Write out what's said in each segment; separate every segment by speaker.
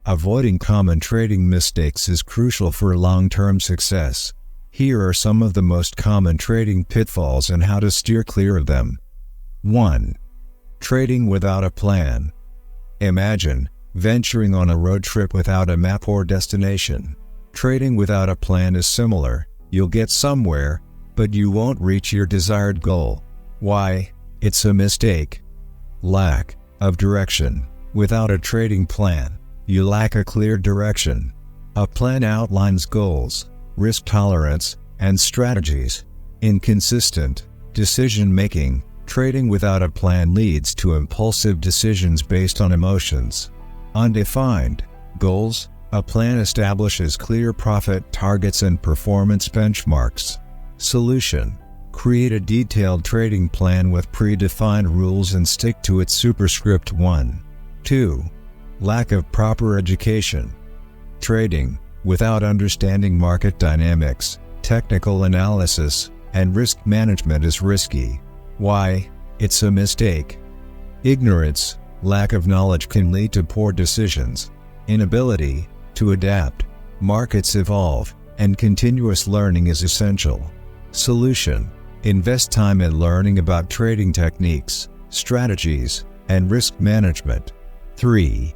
Speaker 1: Avoiding common trading mistakes is crucial for long-term success. Here are some of the most common trading pitfalls and how to steer clear of them. 1. Trading without a plan. Imagine venturing on a road trip without a map or destination. Trading without a plan is similar. You'll get somewhere, but you won't reach your desired goal. Why? It's a mistake. Lack of direction. Without a trading plan, you lack a clear direction. A plan outlines goals, risk tolerance, and strategies. Inconsistent decision-making. Trading without a plan leads to impulsive decisions based on emotions. Undefined goals. A plan establishes clear profit targets and performance benchmarks. Solution: create a detailed trading plan with predefined rules and stick to it. Superscript 1. 2. Lack of proper education. Trading without understanding market dynamics, technical analysis, and risk management is risky. Why? It's a mistake. Ignorance, lack of knowledge can lead to poor decisions. Inability to adapt. Markets evolve, and continuous learning is essential. Solution: invest time in learning about trading techniques, strategies, and risk management. 3.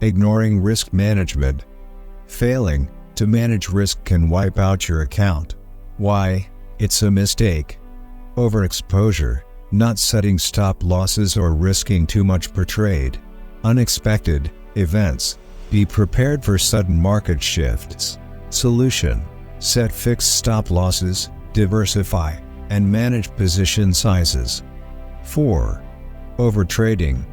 Speaker 1: Ignoring risk management. Failing to manage risk can wipe out your account. Why? It's a mistake. Overexposure, not setting stop losses or risking too much per trade. Unexpected events. Be prepared for sudden market shifts. Solution: set fixed stop losses, diversify, and manage position sizes. 4. Overtrading.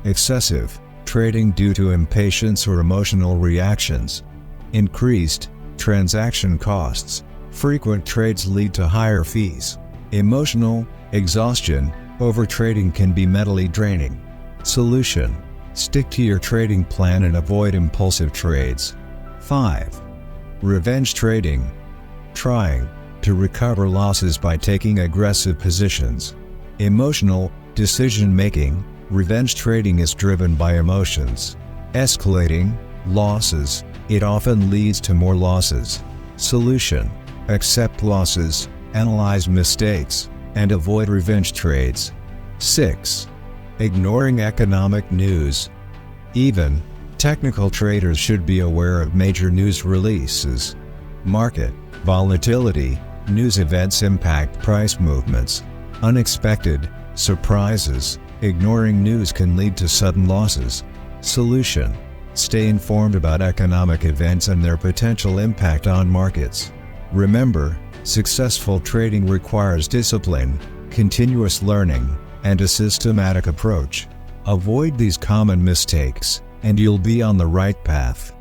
Speaker 1: Excessive trading due to impatience or emotional reactions. Increased transaction costs. Frequent trades lead to higher fees. Emotional exhaustion. Overtrading can be mentally draining. Solution: stick to your trading plan and avoid impulsive trades. 5. Revenge trading. Trying to recover losses by taking aggressive positions. Emotional decision-making. Revenge trading is driven by emotions. Escalating losses. It often leads to more losses. Solution: accept losses, analyze mistakes, and avoid revenge trades. 6. Ignoring economic news. Even technical traders should be aware of major news releases. Market volatility. News events impact price movements. Unexpected surprises. Ignoring news can lead to sudden losses. Solution: stay informed about economic events and their potential impact on markets. Remember, successful trading requires discipline, continuous learning, and a systematic approach. Avoid these common mistakes, and you'll be on the right path.